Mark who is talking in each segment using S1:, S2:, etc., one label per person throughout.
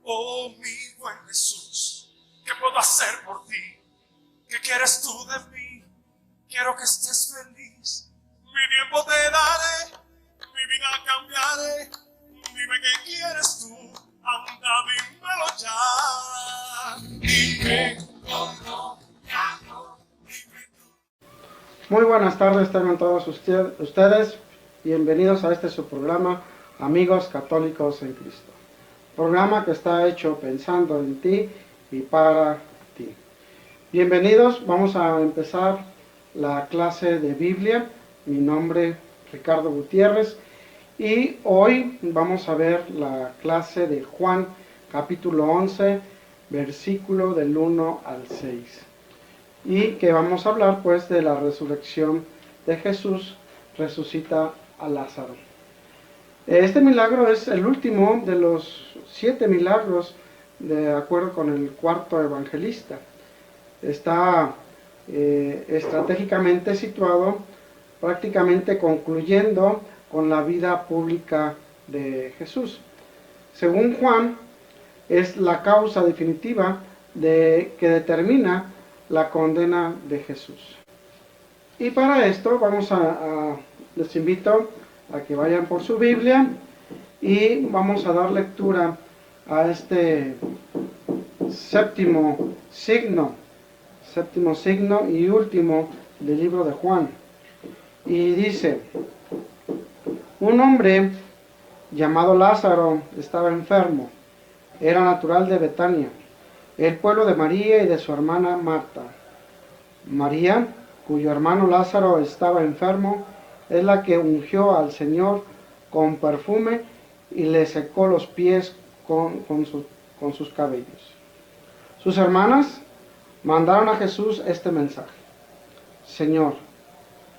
S1: Oh, mi buen Jesús, ¿qué puedo hacer por ti? ¿Qué quieres tú de mí? Quiero que estés feliz. Mi tiempo te daré, mi vida cambiaré. Dime qué quieres tú, anda, dímelo ya. Dime cómo te amo, dime tú.
S2: Muy buenas tardes, tengan todos ustedes bienvenidos a este su programa, Amigos Católicos en Cristo. Programa que está hecho pensando en ti y para ti. Bienvenidos, vamos a empezar la clase de Biblia. Mi nombre es Ricardo Gutiérrez y hoy vamos a ver la clase de Juan capítulo 11, versículo del 1 al 6. Y que vamos a hablar pues de la resurrección de Jesús, resucita a Lázaro. Este milagro es el último de los 7 milagros de acuerdo con el cuarto evangelista. Está estratégicamente situado, prácticamente concluyendo con la vida pública de Jesús. Según Juan, es la causa definitiva que determina la condena de Jesús. Y para esto les invito a que vayan por su Biblia y vamos a dar lectura a este séptimo signo y último del libro de Juan. Y dice: un hombre llamado Lázaro estaba enfermo, era natural de Betania, el pueblo de María y de su hermana Marta. María, cuyo hermano Lázaro estaba enfermo, es la que ungió al Señor con perfume y le secó los pies con sus cabellos. Sus hermanas mandaron a Jesús este mensaje: Señor,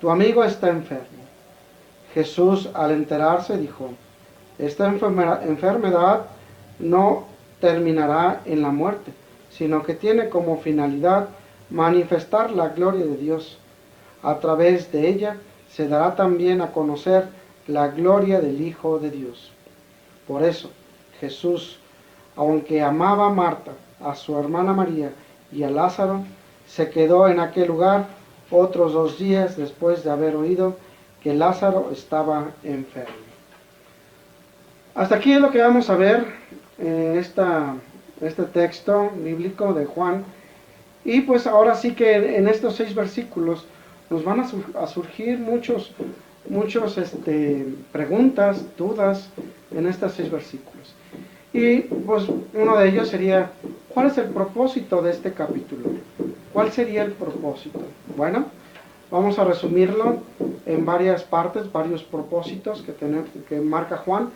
S2: tu amigo está enfermo. Jesús, al enterarse, dijo: esta enfermedad no terminará en la muerte, sino que tiene como finalidad manifestar la gloria de Dios. A través de ella se dará también a conocer la gloria del Hijo de Dios. Por eso, Jesús, aunque amaba a Marta, a su hermana María y a Lázaro, se quedó en aquel lugar otros 2 días después de haber oído que Lázaro estaba enfermo. Hasta aquí es lo que vamos a ver este texto bíblico de Juan. Y pues ahora sí que en estos 6 versículos nos van a surgir muchos preguntas, dudas en estos 6 versículos. Y pues uno de ellos sería: ¿cuál es el propósito de este capítulo? ¿Cuál sería el propósito? Bueno, vamos a resumirlo en varias partes, varios propósitos que marca Juan.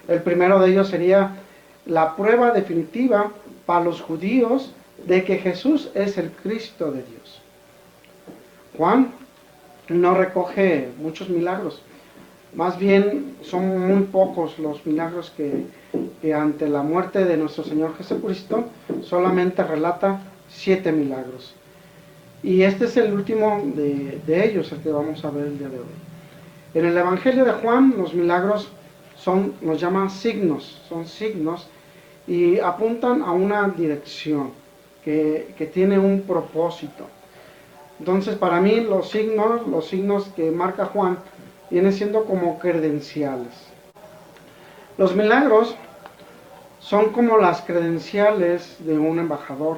S2: El primero de ellos sería la prueba definitiva para los judíos de que Jesús es el Cristo de Dios. Juan no recoge muchos milagros, más bien son muy pocos los milagros que ante la muerte de nuestro Señor Jesucristo solamente relata 7 milagros. Y este es el último de ellos, el que vamos a ver el día de hoy. En el Evangelio de Juan, los milagros nos llaman signos, son signos y apuntan a una dirección que tiene un propósito. Entonces, para mí los signos que marca Juan vienen siendo como credenciales. Los milagros son como las credenciales de un embajador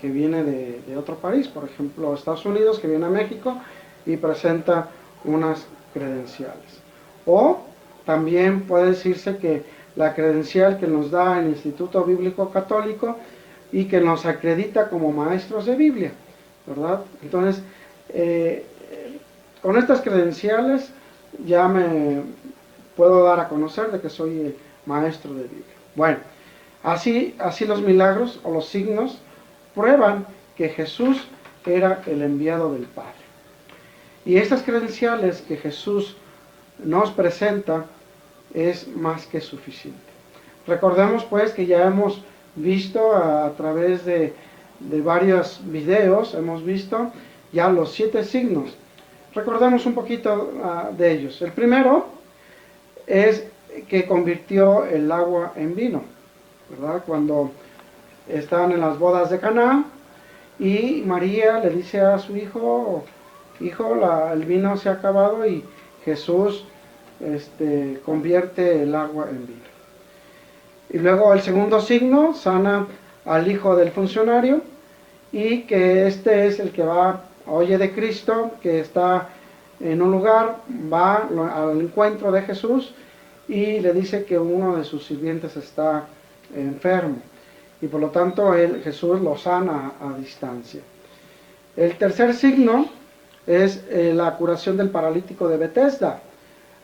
S2: que viene de otro país, por ejemplo Estados Unidos, que viene a México y presenta unas credenciales. O también puede decirse que la credencial que nos da el Instituto Bíblico Católico y que nos acredita como maestros de Biblia, ¿verdad? Entonces, con estas credenciales ya me puedo dar a conocer de que soy maestro de Biblia. Bueno, así los milagros o los signos prueban que Jesús era el enviado del Padre. Y estas credenciales que Jesús nos presenta es más que suficiente. Recordemos pues que ya hemos visto a través de varios videos, hemos visto ya los 7 signos. Recordemos un poquito de ellos. El primero es que convirtió el agua en vino. ¿verdad? Cuando estaban en las bodas de Caná y María le dice a su hijo, el vino se ha acabado, y Jesús convierte el agua en vino. Y luego el segundo signo, sana al hijo del funcionario, y que este es el que va, oye de Cristo, que está en un lugar, va al encuentro de Jesús y le dice que uno de sus sirvientes está enfermo, y por lo tanto Jesús lo sana a distancia. El tercer signo es la curación del paralítico de Betesda.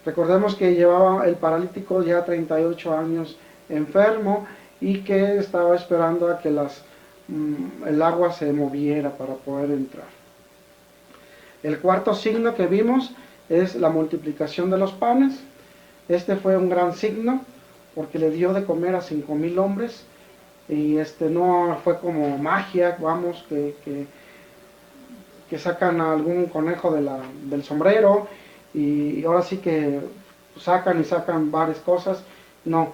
S2: Recordemos que llevaba el paralítico ya 38 años enfermo y que estaba esperando a que el agua se moviera para poder entrar. El cuarto signo que vimos es la multiplicación de los panes. Este fue un gran signo porque le dio de comer a 5,000 hombres, y no fue como magia, vamos, que sacan a algún conejo del sombrero y ahora sí que sacan varias cosas. No,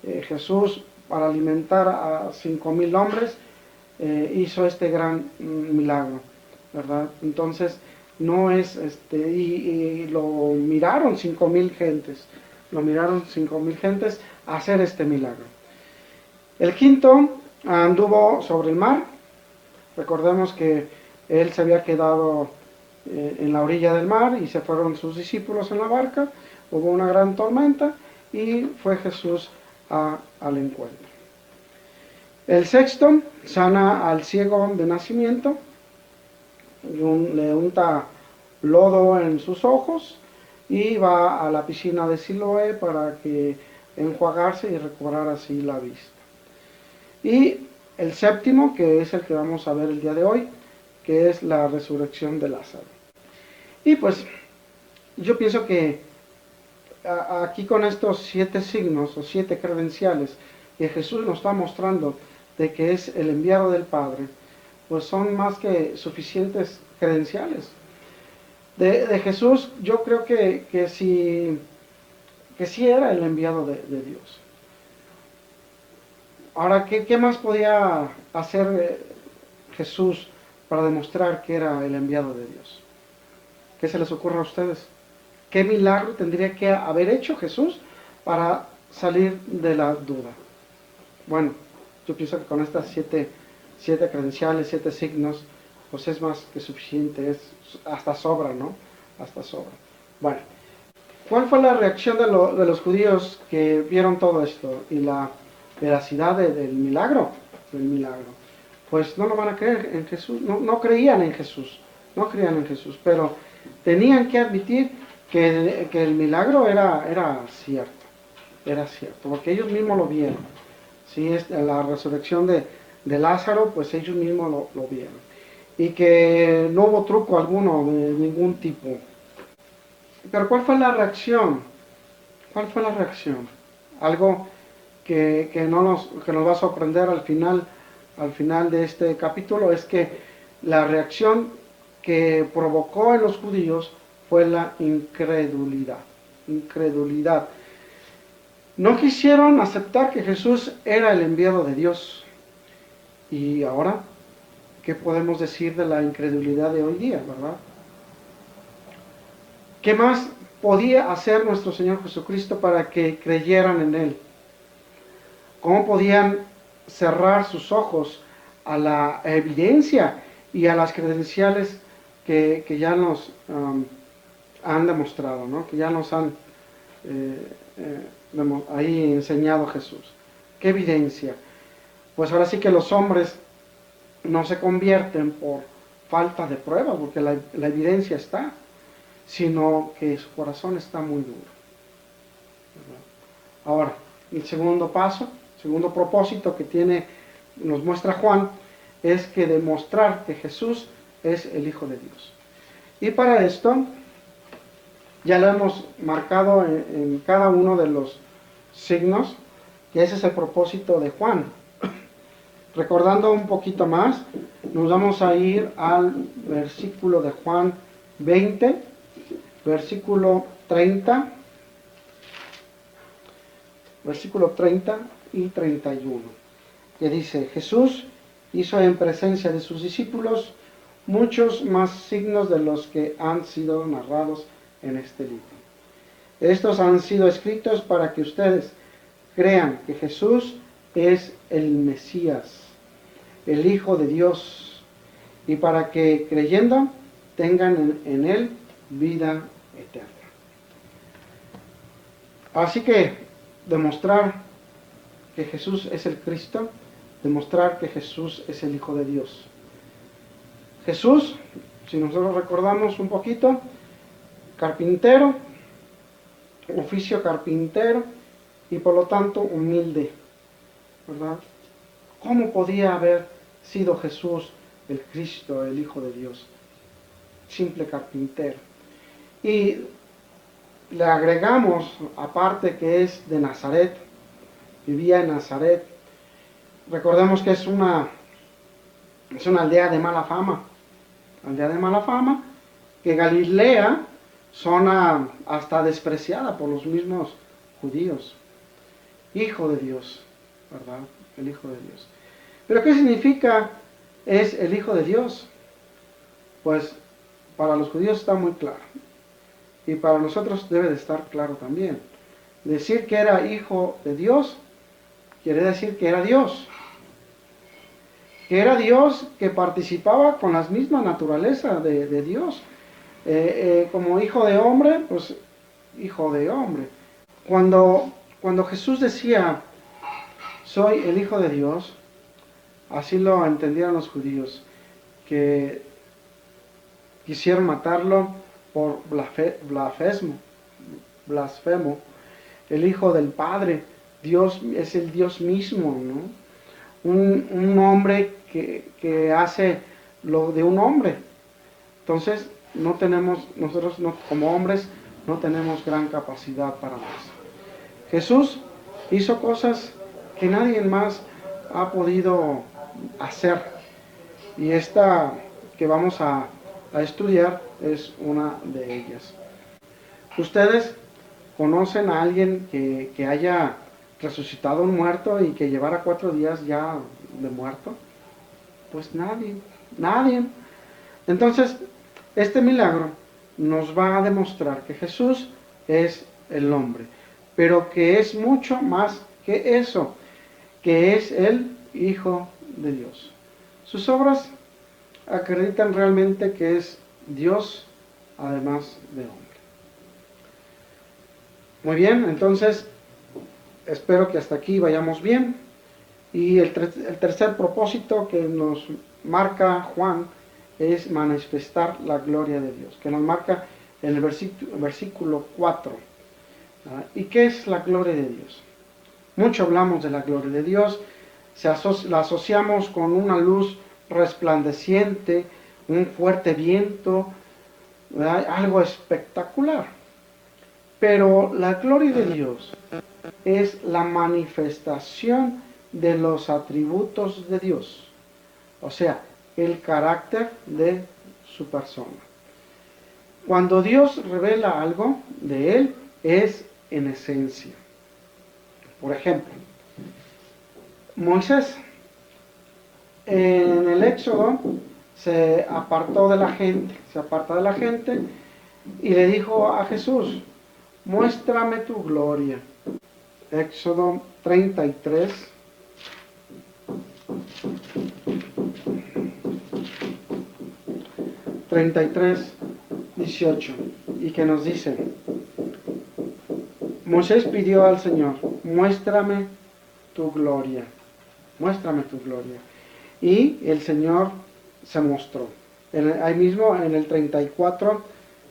S2: Jesús, para alimentar a 5,000 hombres, hizo este gran milagro, ¿verdad? Entonces, no es, y lo miraron 5,000 gentes, hacer este milagro. El quinto anduvo sobre el mar. Recordemos que él se había quedado en la orilla del mar y se fueron sus discípulos en la barca, hubo una gran tormenta y fue Jesús al encuentro. El sexto sana al ciego de nacimiento, le unta lodo en sus ojos y va a la piscina de Siloé para que enjuagarse y recobrar así la vista. Y el séptimo, que es el que vamos a ver el día de hoy, que es la resurrección de Lázaro. Y pues yo pienso que aquí con estos 7 signos o 7 credenciales que Jesús nos está mostrando de que es el enviado del Padre, pues son más que suficientes credenciales. De Jesús yo creo que sí era el enviado de Dios. Ahora, ¿qué más podía hacer Jesús para demostrar que era el enviado de Dios? ¿Qué se les ocurre a ustedes? ¿Qué milagro tendría que haber hecho Jesús para salir de la duda? Bueno, yo pienso que con estas 7 credenciales, 7 signos, pues es más que suficiente, hasta sobra, ¿no? Hasta sobra. Bueno, ¿cuál fue la reacción de los judíos que vieron todo esto y la veracidad del milagro? Pues no lo van a creer en Jesús, no creían en Jesús, pero tenían que admitir que el milagro era cierto, porque ellos mismos lo vieron. ¿Sí? La resurrección de Lázaro, pues ellos mismos lo vieron. Y que no hubo truco alguno de ningún tipo. Pero ¿cuál fue la reacción? Algo que nos va a sorprender al final de este capítulo es que la reacción que provocó en los judíos fue la incredulidad. No quisieron aceptar que Jesús era el enviado de Dios. Y ahora, ¿qué podemos decir de la incredulidad de hoy día, verdad? ¿Qué más podía hacer nuestro Señor Jesucristo para que creyeran en Él? ¿Cómo podían cerrar sus ojos a la evidencia y a las credenciales que ya nos han demostrado, ¿no? Que ya nos han ahí enseñado Jesús? ¿Qué evidencia? Pues ahora sí que los hombres no se convierten por falta de pruebas, porque la evidencia está, sino que su corazón está muy duro. Ahora, el segundo propósito que nos muestra Juan, es que demostrar que Jesús es el Hijo de Dios. Y para esto, ya lo hemos marcado en cada uno de los signos, que ese es el propósito de Juan. Recordando un poquito más, nos vamos a ir al versículo de Juan 20, versículo 30 y 31. que dice: Jesús hizo en presencia de sus discípulos muchos más signos de los que han sido narrados en este libro. Estos han sido escritos para que ustedes crean que Jesús es el Mesías, el Hijo de Dios, y para que creyendo tengan en Él vida eterna. Así que demostrar que Jesús es el Cristo, demostrar que Jesús es el Hijo de Dios. Jesús, si nosotros recordamos un poquito, carpintero, oficio carpintero, y por lo tanto humilde, ¿verdad? ¿Cómo podía haber sido Jesús el Cristo, el Hijo de Dios? Simple carpintero. Y le agregamos, aparte que es de Nazaret, vivía en Nazaret. Recordemos que es una aldea de mala fama, que Galilea, zona hasta despreciada por los mismos judíos. Hijo de Dios, ¿verdad? El Hijo de Dios. ¿Pero qué significa es el Hijo de Dios? Pues para los judíos está muy claro. Y para nosotros debe de estar claro también. Decir que era Hijo de Dios quiere decir que era Dios. Que era Dios, que participaba con las mismas naturalezas de Dios. Como hijo de hombre, pues hijo de hombre. Cuando Jesús decía, soy el Hijo de Dios, así lo entendieron los judíos, que quisieron matarlo por blasfemo, el Hijo del Padre. Dios es el Dios mismo, ¿no? Un hombre que hace lo de un hombre. Entonces, nosotros como hombres no tenemos gran capacidad para eso. Jesús hizo cosas que nadie más ha podido hacer. Y esta que vamos a estudiar es una de ellas. ¿Ustedes conocen a alguien que haya resucitado un muerto y que llevara 4 días ya de muerto? Pues nadie. Entonces, este milagro nos va a demostrar que Jesús es el hombre, pero que es mucho más que eso, que es el Hijo de Dios. Sus obras acreditan realmente que es Dios, además de hombre. Muy bien, entonces espero que hasta aquí vayamos bien. Y el tercer propósito que nos marca Juan es manifestar la gloria de Dios, que nos marca en el versículo 4. ¿Y qué es la gloria de Dios? Mucho hablamos de la gloria de Dios, la asociamos con una luz resplandeciente, un fuerte viento, ¿verdad? Algo espectacular. Pero la gloria de Dios es la manifestación de los atributos de Dios, o sea, el carácter de su persona. Cuando Dios revela algo de Él, es en esencia. Por ejemplo, Moisés en el Éxodo se aparta de la gente y le dijo a Jesús, muéstrame tu gloria. Éxodo 33. 18, y que nos dice, Moisés pidió al Señor, muéstrame tu gloria, y el Señor se mostró. Ahí mismo en el 34,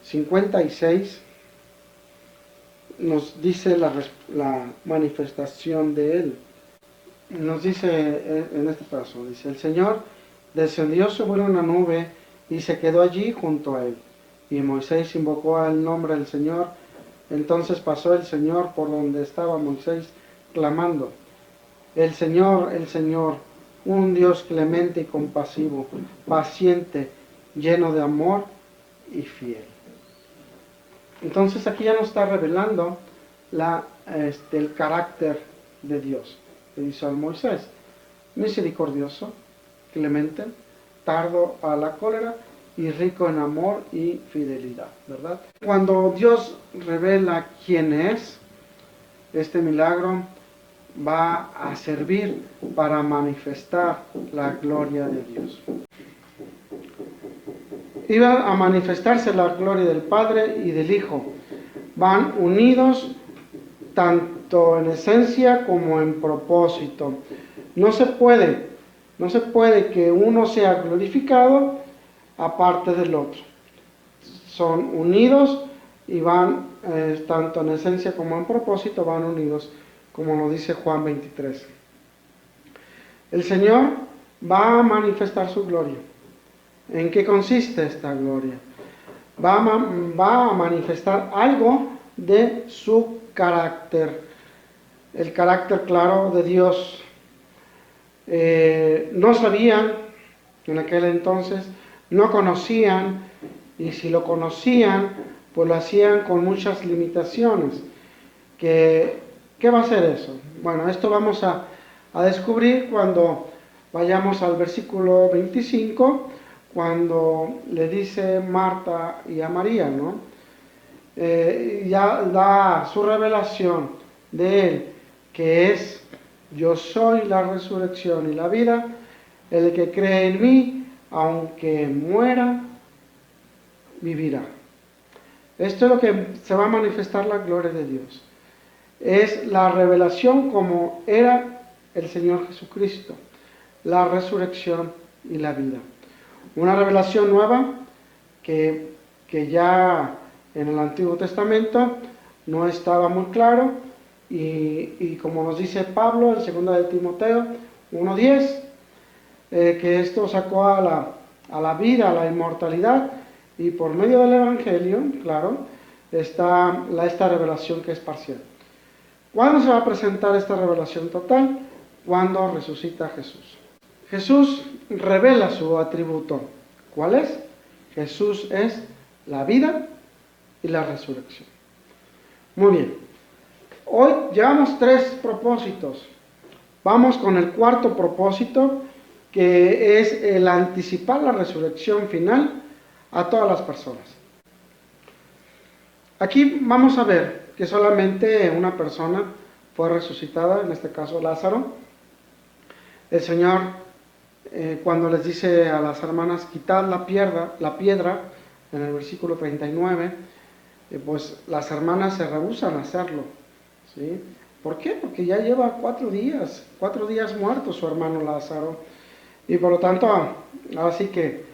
S2: 56, nos dice la manifestación de Él. Nos dice en este paso, dice, el Señor descendió sobre una nube y se quedó allí junto a él. Y Moisés invocó el nombre del Señor. Entonces pasó el Señor por donde estaba Moisés, clamando, el Señor, un Dios clemente y compasivo, paciente, lleno de amor y fiel. Entonces aquí ya nos está revelando el carácter de Dios, que hizo a Moisés. misericordioso, clemente, tardo a la cólera y rico en amor y fidelidad, ¿verdad? Cuando Dios revela quién es, este milagro va a servir para manifestar la gloria de Dios. Iba a manifestarse la gloria del Padre y del Hijo. Van unidos tanto en esencia como en propósito. No se puede que uno sea glorificado aparte del otro. Son unidos y van, tanto en esencia como en propósito, van unidos, como lo dice Juan 23. El Señor va a manifestar su gloria. ¿En qué consiste esta gloria? Va a manifestar algo de su carácter, el carácter claro de Dios. No sabían en aquel entonces, no conocían, y si lo conocían, pues lo hacían con muchas limitaciones. ¿Qué va a ser eso? Bueno, esto vamos a descubrir cuando vayamos al versículo 25, cuando le dice Marta y a María, ¿no? Ya da su revelación de Él, que es: yo soy la resurrección y la vida, el que cree en mí, aunque muera, vivirá. Esto es lo que se va a manifestar la gloria de Dios. Es la revelación como era el Señor Jesucristo, la resurrección y la vida. Una revelación nueva que ya en el Antiguo Testamento no estaba muy claro, y como nos dice Pablo en 2 de Timoteo 1:10, que esto sacó a la vida, a la inmortalidad, y por medio del Evangelio, claro, está esta revelación que es parcial. ¿Cuándo se va a presentar esta revelación total? Cuando resucita Jesús. Jesús revela su atributo. ¿Cuál es? Jesús es la vida y la resurrección. Muy bien. Hoy llevamos 3 propósitos. Vamos con el cuarto propósito, que es el anticipar la resurrección final a todas las personas. Aquí vamos a ver que solamente una persona fue resucitada, en este caso Lázaro. El Señor, cuando les dice a las hermanas, quitad la piedra, en el versículo 39, pues las hermanas se rehúsan a hacerlo, ¿sí? ¿Por qué? Porque ya lleva 4 días muerto su hermano Lázaro, y por lo tanto, ahora sí que,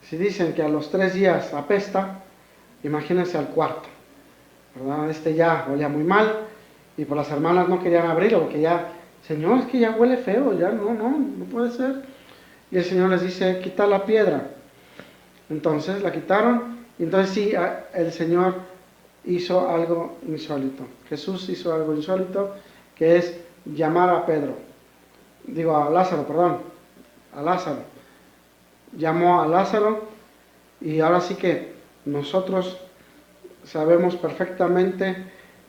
S2: si dicen que a los 3 días apesta, imagínense al cuarto, ¿verdad? Ya olía muy mal, y por las hermanas no querían abrirlo, porque ya, Señor, es que ya huele feo, ya no puede ser. Y el Señor les dice, quita la piedra. Entonces la quitaron, y entonces sí, el Señor hizo algo insólito. Jesús hizo algo insólito, que es llamar a Lázaro. Llamó a Lázaro, y ahora sí que nosotros sabemos perfectamente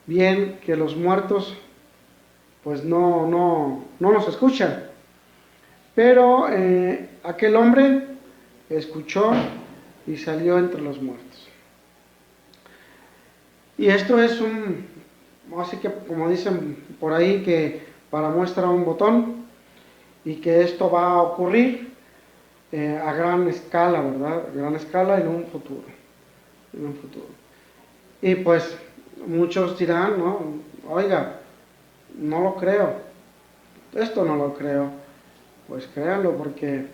S2: bien que los muertos pues no nos escuchan, pero aquel hombre escuchó y salió entre los muertos. Y esto es así que, como dicen por ahí, que para muestra un botón, y que esto va a ocurrir a gran escala, ¿verdad? A gran escala en un futuro. Y pues muchos dirán, ¿no? Oiga, no lo creo. Esto no lo creo. Pues créanlo, porque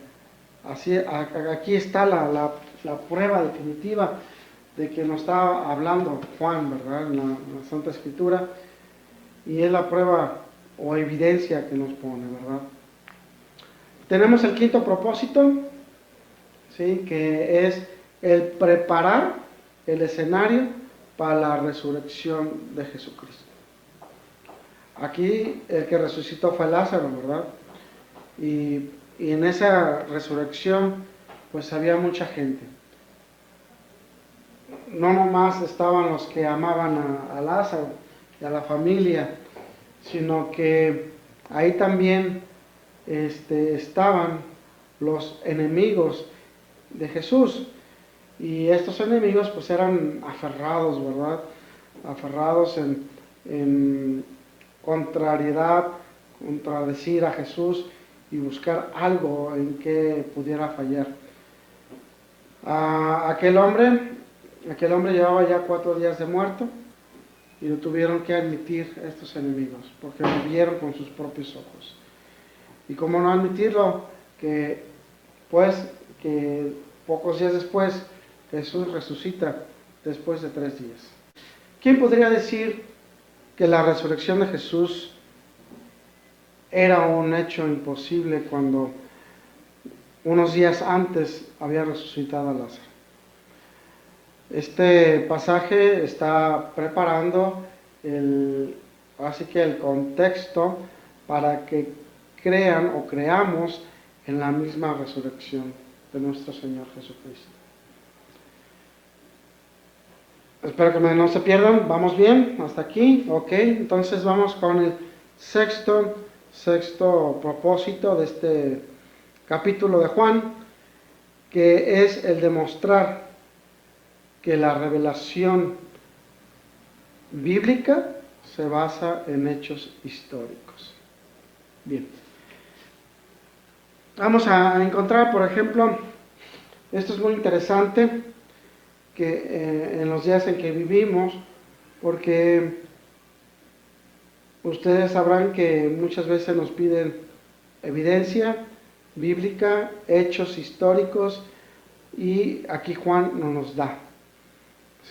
S2: aquí está la prueba definitiva de que nos está hablando Juan, ¿verdad? En la Santa Escritura. Y es la prueba o evidencia que nos pone, ¿verdad? Tenemos el quinto propósito, ¿sí? Que es el preparar el escenario para la resurrección de Jesucristo. Aquí el que resucitó fue Lázaro, ¿verdad? Y en esa resurrección pues había mucha gente. No nomás estaban los que amaban a Lázaro y a la familia, sino que ahí también estaban los enemigos de Jesús. Y estos enemigos pues eran aferrados, ¿verdad? Aferrados en contrariedad, contradecir a Jesús y buscar algo en que pudiera fallar. Aquel hombre llevaba ya 4 días de muerto y lo tuvieron que admitir estos enemigos, porque lo vieron con sus propios ojos. Y cómo no admitirlo, que pocos días después Jesús resucita después de 3 días. ¿Quién podría decir que la resurrección de Jesús era un hecho imposible cuando unos días antes había resucitado a Lázaro? Este pasaje está preparando el contexto para que crean o creamos en la misma resurrección de nuestro Señor Jesucristo. Espero que no se pierdan. ¿Vamos bien? ¿Hasta aquí? Ok, entonces vamos con el sexto propósito de este capítulo de Juan, que es el demostrar que la revelación bíblica se basa en hechos históricos. Bien. Vamos a encontrar, por ejemplo, esto es muy interesante, que en los días en que vivimos, porque ustedes sabrán que muchas veces nos piden evidencia bíblica, hechos históricos, y aquí Juan no nos da.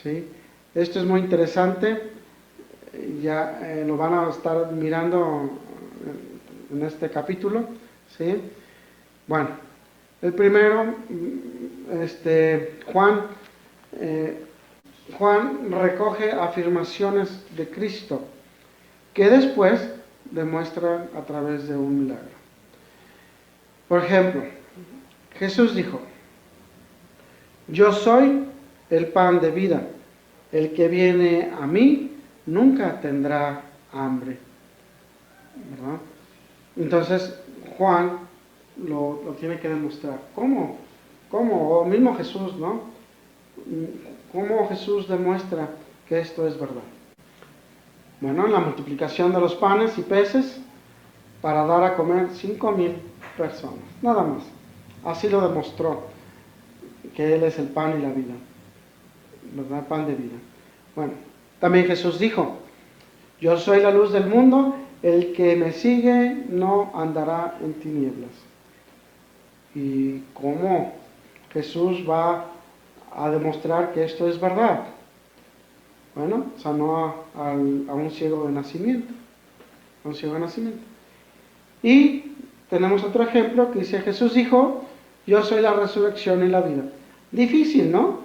S2: ¿Sí? Esto es muy interesante, ya lo van a estar mirando en este capítulo. ¿Sí? Bueno, el primero, Juan recoge afirmaciones de Cristo que después demuestra a través de un milagro. Por ejemplo, Jesús dijo: yo soy el pan de vida, el que viene a mí nunca tendrá hambre, ¿verdad? Entonces Juan lo tiene que demostrar. ¿Cómo? O mismo Jesús, ¿no? ¿Cómo Jesús demuestra que esto es verdad? Bueno, en la multiplicación de los panes y peces para dar a comer 5,000 personas, nada más. Así lo demostró, que Él es el pan y la vida, ¿verdad? Pan de vida. Bueno, también Jesús dijo: yo soy la luz del mundo, el que me sigue no andará en tinieblas. ¿Y cómo Jesús va a demostrar que esto es verdad? Bueno, sanó a un ciego de nacimiento. Y tenemos otro ejemplo que dice: Jesús dijo: yo soy la resurrección y la vida. Difícil, ¿no?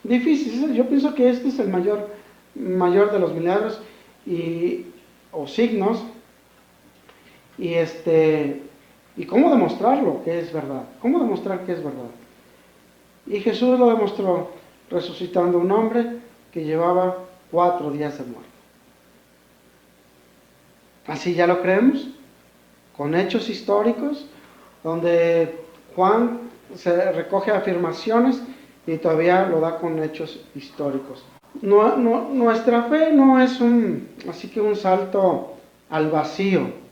S2: Difícil. Yo pienso que este es el mayor de los milagros o signos. ¿Y cómo demostrarlo que es verdad? ¿Cómo demostrar que es verdad? Y Jesús lo demostró resucitando a un hombre que llevaba 4 días de muerto. Así ya lo creemos, con hechos históricos, donde Juan se recoge afirmaciones y todavía lo da con hechos históricos. Nuestra fe no es un salto al vacío,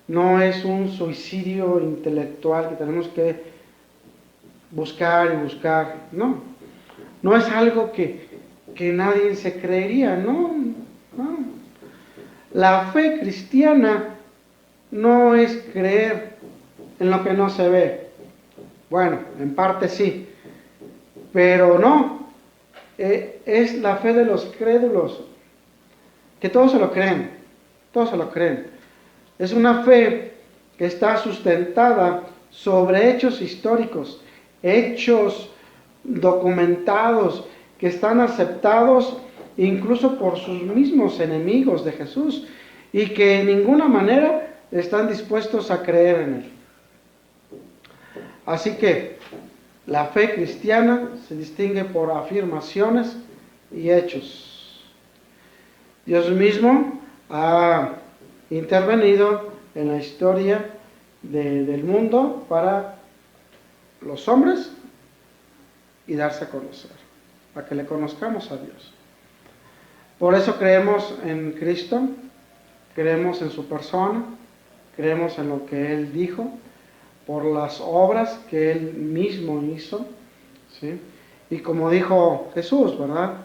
S2: no es un suicidio intelectual que tenemos que buscar y buscar, no es algo que nadie se creería, no. La fe cristiana no es creer en lo que no se ve. Bueno, en parte sí, pero no. Es la fe de los crédulos, que todos se lo creen. Es una fe que está sustentada sobre hechos históricos, hechos documentados, que están aceptados incluso por sus mismos enemigos de Jesús, y que en ninguna manera están dispuestos a creer en Él. Así que la fe cristiana se distingue por afirmaciones y hechos. Dios mismo ha intervenido en la historia del mundo para los hombres y darse a conocer, para que le conozcamos a Dios. Por eso creemos en Cristo, creemos en su persona, creemos en lo que Él dijo, por las obras que Él mismo hizo, ¿sí? Y como dijo Jesús, ¿verdad?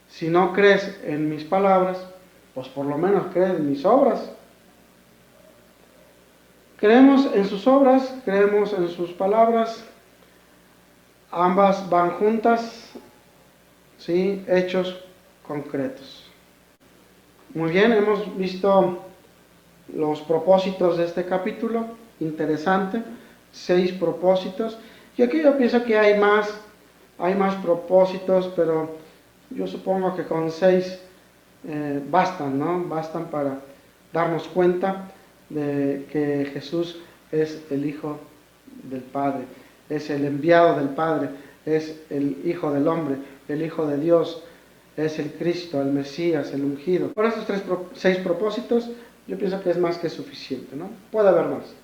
S2: Si no crees en mis palabras, pues por lo menos cree en mis obras. Creemos en sus obras, creemos en sus palabras, ambas van juntas, ¿sí? Hechos concretos. Muy bien, hemos visto los propósitos de este capítulo, interesante, 6 propósitos. Y aquí yo pienso que hay más propósitos, pero yo supongo que con 6 bastan, ¿no? Bastan para darnos cuenta de que Jesús es el Hijo del Padre, es el enviado del Padre, es el Hijo del Hombre, el Hijo de Dios, es el Cristo, el Mesías, el ungido. Por esos 6 propósitos, yo pienso que es más que suficiente, ¿no? Puede haber más.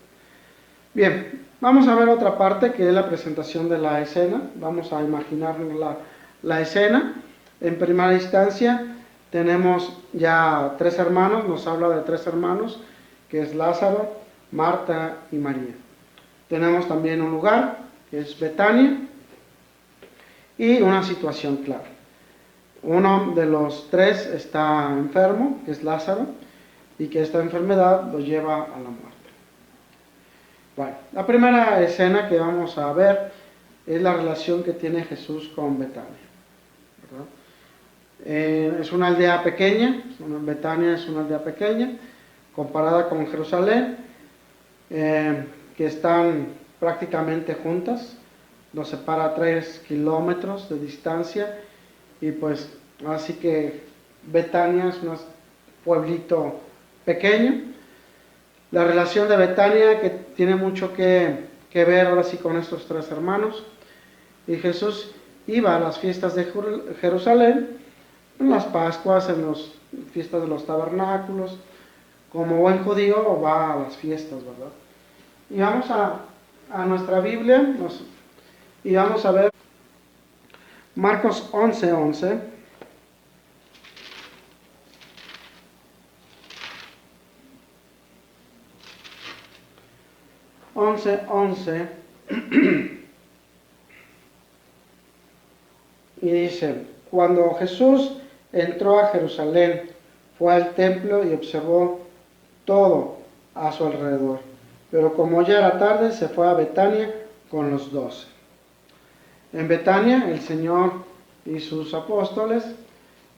S2: Bien, vamos a ver otra parte que es la presentación de la escena. Vamos a imaginarnos la escena. En primera instancia tenemos ya 3 hermanos, nos habla de 3 hermanos, que es Lázaro, Marta y María. Tenemos también un lugar, que es Betania, y una situación clara. Uno de los 3 está enfermo, que es Lázaro, y que esta enfermedad lo lleva a la muerte. Bueno, la primera escena que vamos a ver es la relación que tiene Jesús con Betania, ¿verdad? Es una aldea pequeña, Betania es una aldea pequeña, comparada con Jerusalén, que están prácticamente juntas, nos separa 3 kilómetros de distancia, y pues así que Betania es un pueblito pequeño. La relación de Betania que tiene mucho que ver ahora sí con estos 3 hermanos, y Jesús iba a las fiestas de Jerusalén, en las Pascuas, en las fiestas de los tabernáculos, como buen judío va a las fiestas, ¿verdad? Y vamos a nuestra Biblia, y vamos a ver Marcos 11:11. Y dice: cuando Jesús entró a Jerusalén, fue al templo y observó todo a su alrededor. Pero como ya era tarde, se fue a Betania con los 12. En Betania el Señor y sus apóstoles,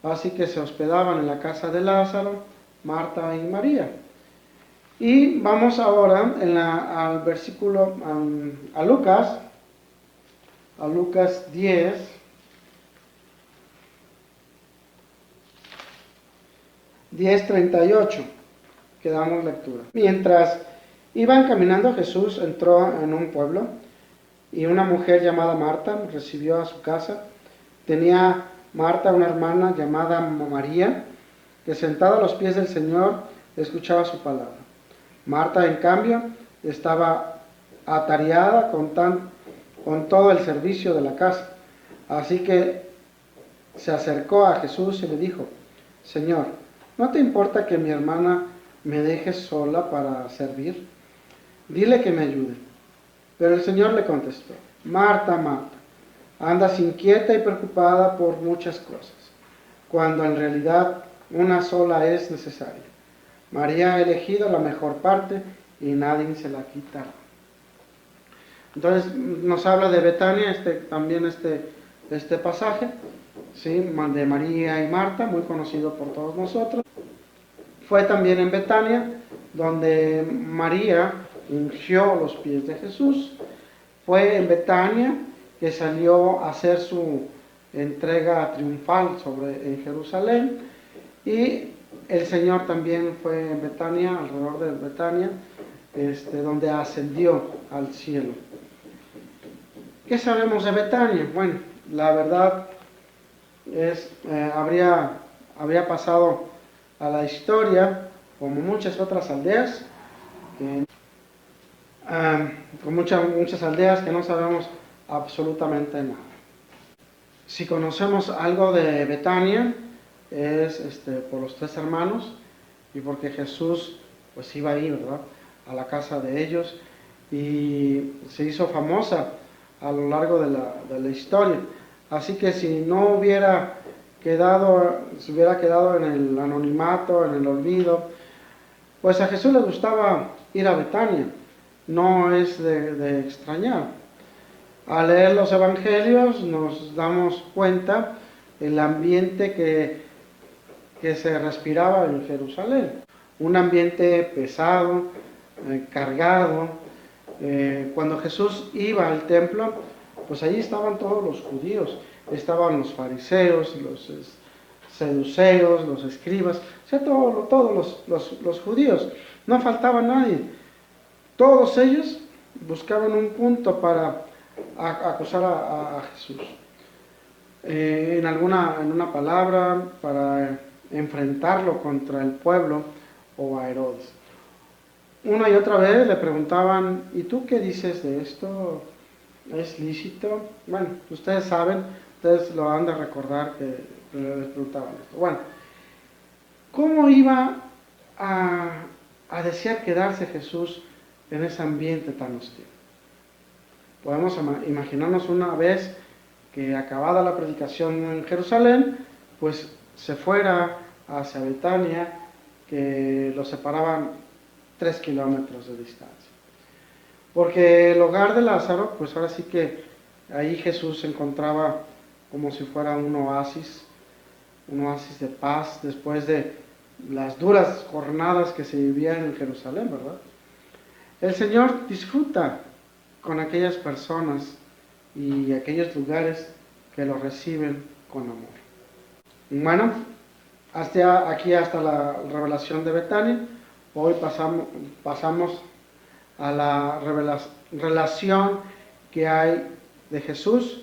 S2: así que se hospedaban en la casa de Lázaro, Marta y María. Y vamos ahora al versículo, a Lucas 10:38, que damos lectura. Mientras iban caminando, Jesús entró en un pueblo, y una mujer llamada Marta recibió a su casa. Tenía Marta una hermana llamada María, que sentada a los pies del Señor escuchaba su palabra. Marta, en cambio, estaba atareada con todo el servicio de la casa. Así que se acercó a Jesús y le dijo: Señor, ¿no te importa que mi hermana me deje sola para servir? Dile que me ayude. Pero el Señor le contestó: Marta, Marta, andas inquieta y preocupada por muchas cosas, cuando en realidad una sola es necesaria. María ha elegido la mejor parte y nadie se la quitará. Entonces nos habla de Betania, también este pasaje, ¿sí? De María y Marta, muy conocido por todos nosotros. Fue también en Betania donde María ungió los pies de Jesús. Fue en Betania que salió a hacer su entrega triunfal en Jerusalén, y el Señor también fue en Betania, alrededor de Betania, donde ascendió al cielo. ¿Qué sabemos de Betania? Bueno, la verdad es, habría pasado a la historia como muchas otras aldeas, con muchas aldeas que no sabemos absolutamente nada. Si conocemos algo de Betania, es por los tres hermanos y porque Jesús pues iba ahí, ¿verdad?, a la casa de ellos, y se hizo famosa a lo largo de la historia. Así que si no hubiera quedado, se hubiera quedado en el anonimato, en el olvido, pues a Jesús le gustaba ir a Betania. No es de extrañar. Al leer los evangelios nos damos cuenta del ambiente que se respiraba en Jerusalén. Un ambiente pesado, cargado. Cuando Jesús iba al templo, pues allí estaban todos los judíos. Estaban los fariseos, los seduceos, los escribas, o sea, todos los judíos. No faltaba nadie. Todos ellos buscaban un punto para acusar a Jesús. En una palabra, para enfrentarlo contra el pueblo o a Herodes. Una y otra vez le preguntaban, ¿y tú qué dices de esto? ¿Es lícito? Bueno, ustedes saben, ustedes lo han de recordar que les preguntaban esto. Bueno, ¿cómo iba a desear quedarse Jesús en ese ambiente tan hostil? Podemos imaginarnos una vez que acabada la predicación en Jerusalén, pues se fuera hacia Betania, que lo separaban 3 kilómetros de distancia. Porque el hogar de Lázaro, pues ahora sí que ahí Jesús se encontraba como si fuera un oasis de paz después de las duras jornadas que se vivían en Jerusalén, ¿verdad? El Señor disfruta con aquellas personas y aquellos lugares que lo reciben con amor. Bueno, hasta la revelación de Betania. Hoy pasamos a la relación que hay de Jesús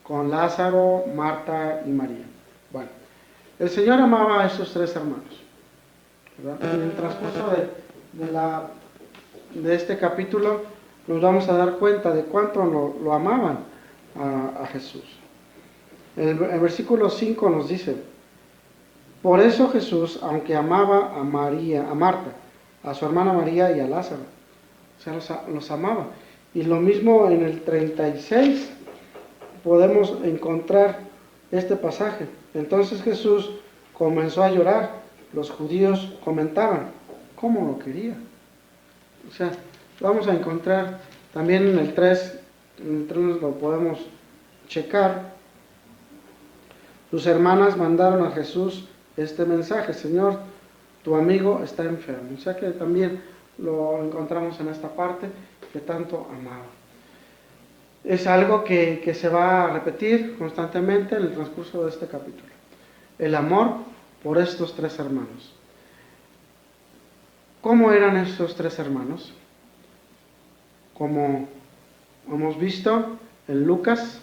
S2: con Lázaro, Marta y María. Bueno, el Señor amaba a estos tres hermanos, ¿verdad? En el transcurso de este capítulo nos vamos a dar cuenta de cuánto lo amaban a Jesús. El versículo 5 nos dice: por eso Jesús, aunque amaba a Marta, a su hermana María y a Lázaro, o sea, los amaba. Y lo mismo en el 36 podemos encontrar este pasaje. Entonces Jesús comenzó a llorar. Los judíos comentaban cómo lo quería. O sea, vamos a encontrar también en el 3 lo podemos checar. Sus hermanas mandaron a Jesús este mensaje: Señor, tu amigo está enfermo. O sea que también lo encontramos en esta parte, que tanto amaba. Es algo que se va a repetir constantemente en el transcurso de este capítulo. El amor por estos tres hermanos. ¿Cómo eran estos tres hermanos? Como hemos visto en Lucas,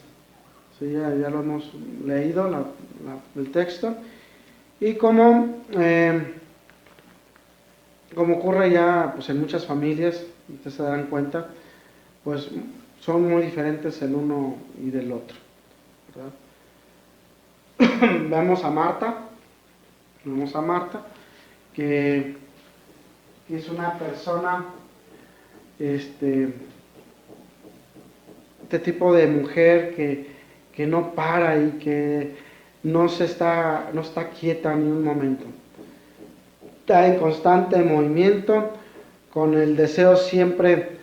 S2: ¿sí? ya lo hemos leído, el texto, y como ocurre ya pues, en muchas familias, ustedes se darán cuenta, pues son muy diferentes el uno y del otro, ¿verdad? Vemos a Marta, que es una persona, este tipo de mujer que no para y que no está quieta ni un momento. Está en constante movimiento, con el deseo siempre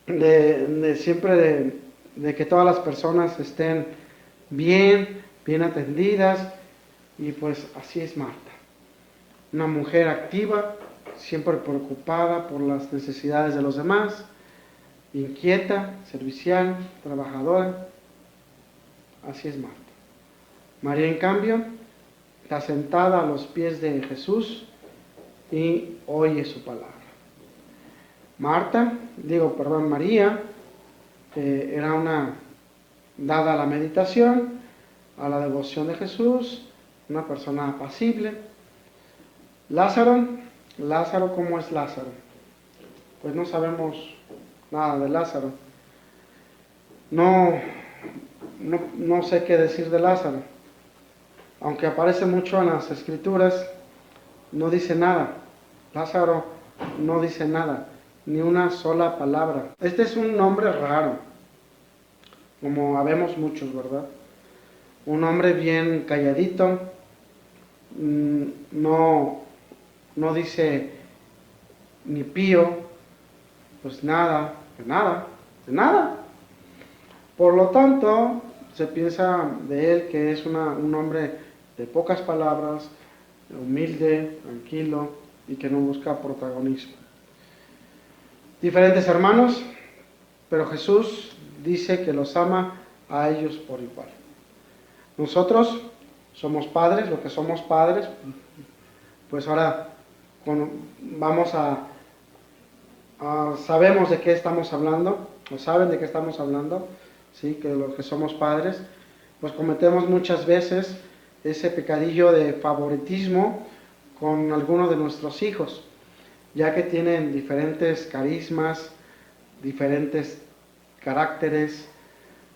S2: de que todas las personas estén bien atendidas, y pues así es Marta. Una mujer activa, siempre preocupada por las necesidades de los demás, inquieta, servicial, trabajadora. Así es Marta. María, en cambio, está sentada a los pies de Jesús y oye su palabra. María era una dada a la meditación, a la devoción de Jesús, una persona apacible. Lázaro, ¿cómo es Lázaro? pues no sabemos nada de Lázaro. No sé qué decir de Lázaro. Aunque aparece mucho en las Escrituras, no dice nada. Lázaro no dice nada, ni una sola palabra. Este es un nombre raro, como habemos muchos, ¿verdad? Un hombre bien calladito, no dice ni pío, pues nada, de nada, de nada. Por lo tanto, se piensa de él que es un hombre de pocas palabras, humilde, tranquilo y que no busca protagonismo. Diferentes hermanos, pero Jesús dice que los ama a ellos por igual. Nosotros somos padres, lo que somos padres, pues ahora vamos sabemos de qué estamos hablando, o saben de qué estamos hablando, ¿sí? Que los que somos padres, pues cometemos muchas veces ese pecadillo de favoritismo con algunos de nuestros hijos, ya que tienen diferentes carismas, diferentes caracteres,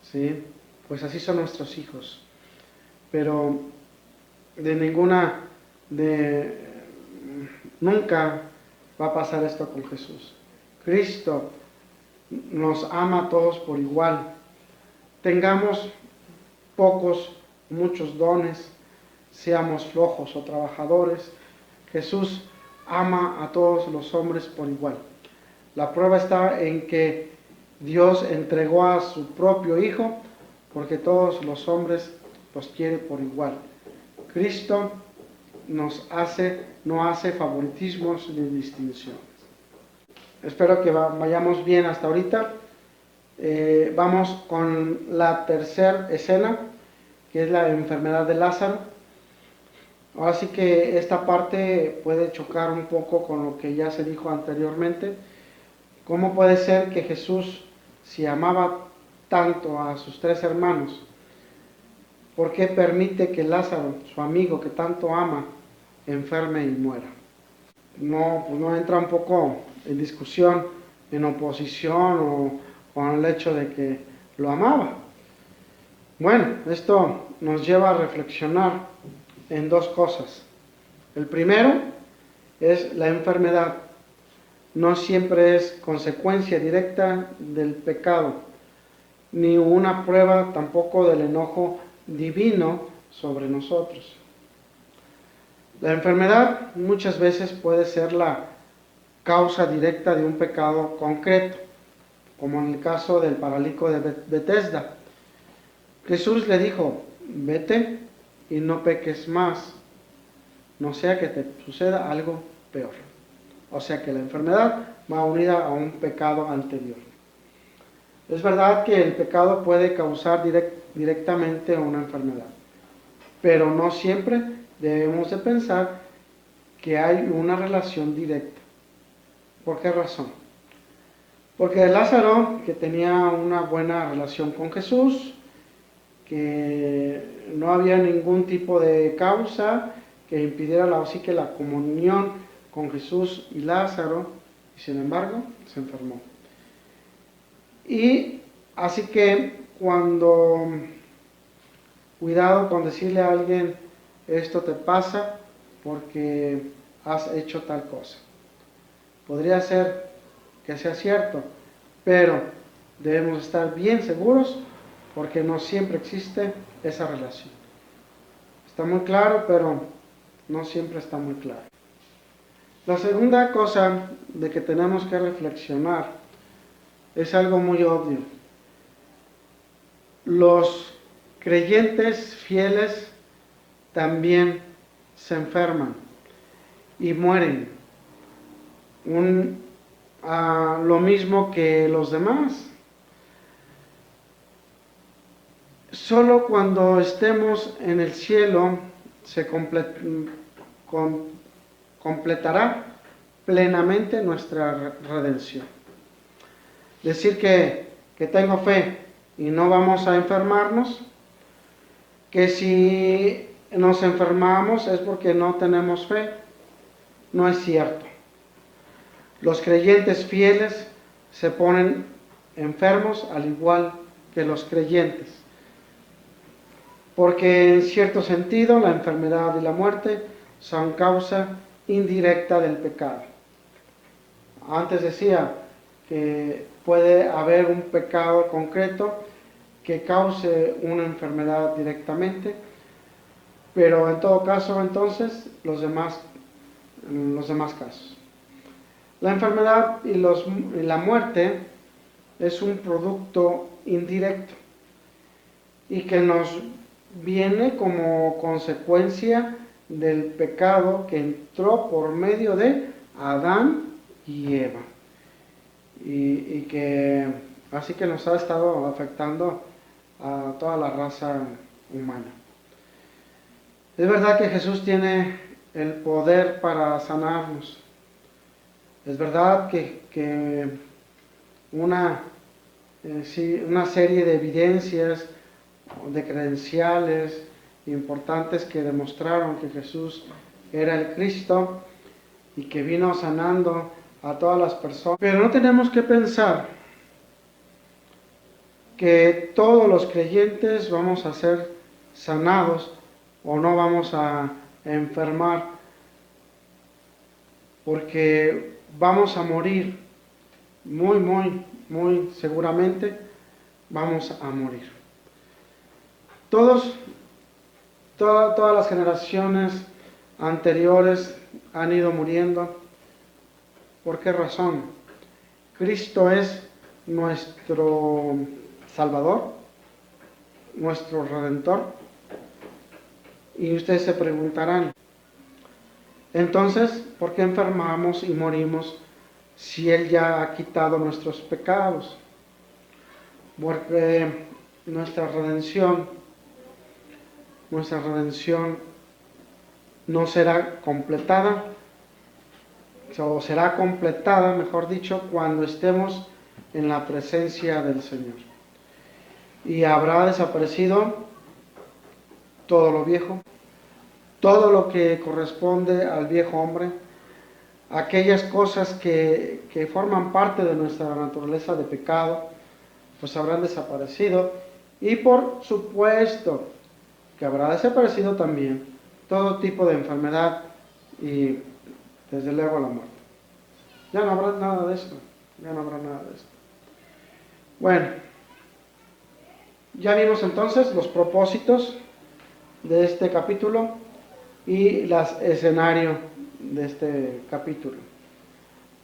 S2: ¿sí? Pues así son nuestros hijos. Pero nunca va a pasar esto con Jesús. Cristo nos ama a todos por igual. Tengamos pocos, muchos dones, seamos flojos o trabajadores, Jesús ama a todos los hombres por igual. La prueba está en que Dios entregó a su propio Hijo porque todos los hombres los quiere por igual. Cristo no hace favoritismos ni distinciones. Espero que vayamos bien hasta ahorita. Vamos con la tercera escena, que es la enfermedad de Lázaro. Ahora sí que esta parte puede chocar un poco con lo que ya se dijo anteriormente. ¿Cómo puede ser que Jesús, si amaba tanto a sus tres hermanos, por qué permite que Lázaro, su amigo que tanto ama, enferme y muera? No entra un poco en discusión, en oposición o con el hecho de que lo amaba. Bueno, esto nos lleva a reflexionar en dos cosas. El primero es la enfermedad. No siempre es consecuencia directa del pecado, ni una prueba tampoco del enojo divino sobre nosotros. La enfermedad muchas veces puede ser la causa directa de un pecado concreto, como en el caso del paralítico de Betesda. Jesús le dijo: vete y no peques más, no sea que te suceda algo peor. O sea que la enfermedad va unida a un pecado anterior. Es verdad que el pecado puede causar directamente una enfermedad, pero no siempre debemos de pensar que hay una relación directa. ¿Por qué razón? Porque Lázaro, que tenía una buena relación con Jesús, que no había ningún tipo de causa que impidiera la comunión con Jesús y Lázaro, y sin embargo se enfermó. Y así que cuidado con decirle a alguien: esto te pasa porque has hecho tal cosa. Podría ser que sea cierto, pero debemos estar bien seguros porque no siempre existe esa relación. Está muy claro, pero no siempre está muy claro. La segunda cosa de que tenemos que reflexionar es algo muy obvio. Los creyentes fieles también se enferman y mueren, lo mismo que los demás. Solo cuando estemos en el cielo se completará plenamente nuestra redención. Decir que tengo fe y no vamos a enfermarnos, que si nos enfermamos es porque no tenemos fe, no es cierto. Los creyentes fieles se ponen enfermos al igual que los creyentes. Porque en cierto sentido la enfermedad y la muerte son causa indirecta del pecado. Antes decía que puede haber un pecado concreto que cause una enfermedad directamente, pero en todo caso entonces los demás casos. La enfermedad y la muerte es un producto indirecto y que nos viene como consecuencia del pecado que entró por medio de Adán y Eva y que así que nos ha estado afectando a toda la raza humana. Es verdad que Jesús tiene el poder para sanarnos. Es verdad que una serie de evidencias, de credenciales importantes que demostraron que Jesús era el Cristo y que vino sanando a todas las personas. Pero no tenemos que pensar que todos los creyentes vamos a ser sanados o no vamos a enfermar, porque vamos a morir, muy seguramente vamos a morir. Todas las generaciones anteriores han ido muriendo. ¿Por qué razón? Cristo es nuestro Salvador, nuestro Redentor. Y ustedes se preguntarán, entonces, ¿por qué enfermamos y morimos si Él ya ha quitado nuestros pecados? Porque nuestra redención no será completada, o será completada, mejor dicho, cuando estemos en la presencia del Señor. Y habrá desaparecido todo lo viejo, todo lo que corresponde al viejo hombre, aquellas cosas que forman parte de nuestra naturaleza de pecado, pues habrán desaparecido. Y por supuesto que habrá desaparecido también todo tipo de enfermedad y desde luego la muerte. Ya no habrá nada de esto, Bueno, ya vimos entonces los propósitos de este capítulo y el escenario de este capítulo.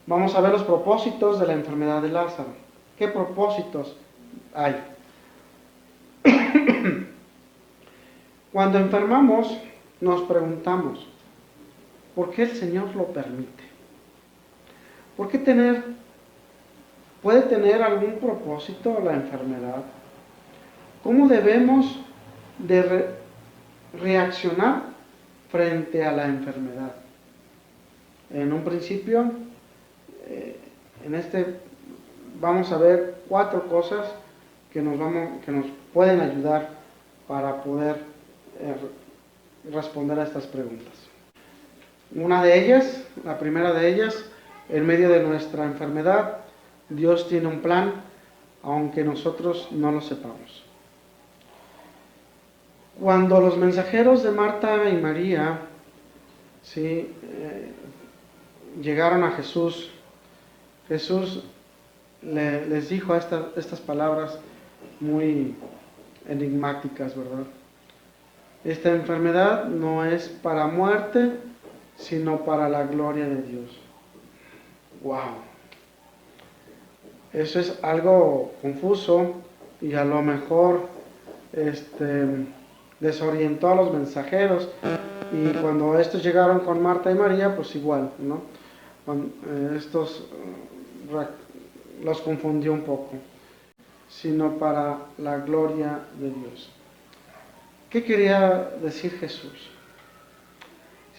S2: Vamos a ver los propósitos de la enfermedad de Lázaro. ¿Qué propósitos hay? Cuando enfermamos, nos preguntamos, ¿por qué el Señor lo permite? ¿Por qué puede tener algún propósito la enfermedad? ¿Cómo debemos de reaccionar frente a la enfermedad? En un principio, vamos a ver 4 cosas que nos pueden ayudar para poder responder a estas preguntas. La primera de ellas, en medio de nuestra enfermedad, Dios tiene un plan, aunque nosotros no lo sepamos. Cuando los mensajeros de Marta y María llegaron a Jesús, Jesús les dijo estas palabras muy enigmáticas, ¿verdad? Esta enfermedad no es para muerte, sino para la gloria de Dios. ¡Wow! Eso es algo confuso y a lo mejor desorientó a los mensajeros. Y cuando estos llegaron con Marta y María, pues igual, ¿no? Estos los confundió un poco, sino para la gloria de Dios. ¿Qué quería decir Jesús?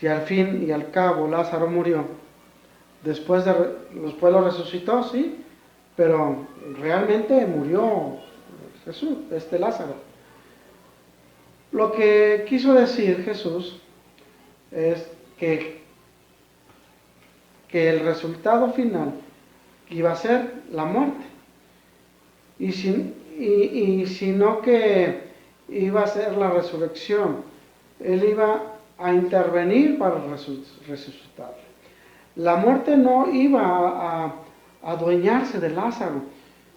S2: Si al fin y al cabo Lázaro murió, después lo resucitó, sí, pero realmente murió Jesús, Lázaro. Lo que quiso decir Jesús es que que el resultado final iba a ser la muerte, sino que iba a ser la resurrección. Él iba a intervenir para resucitar. La muerte no iba a adueñarse de Lázaro.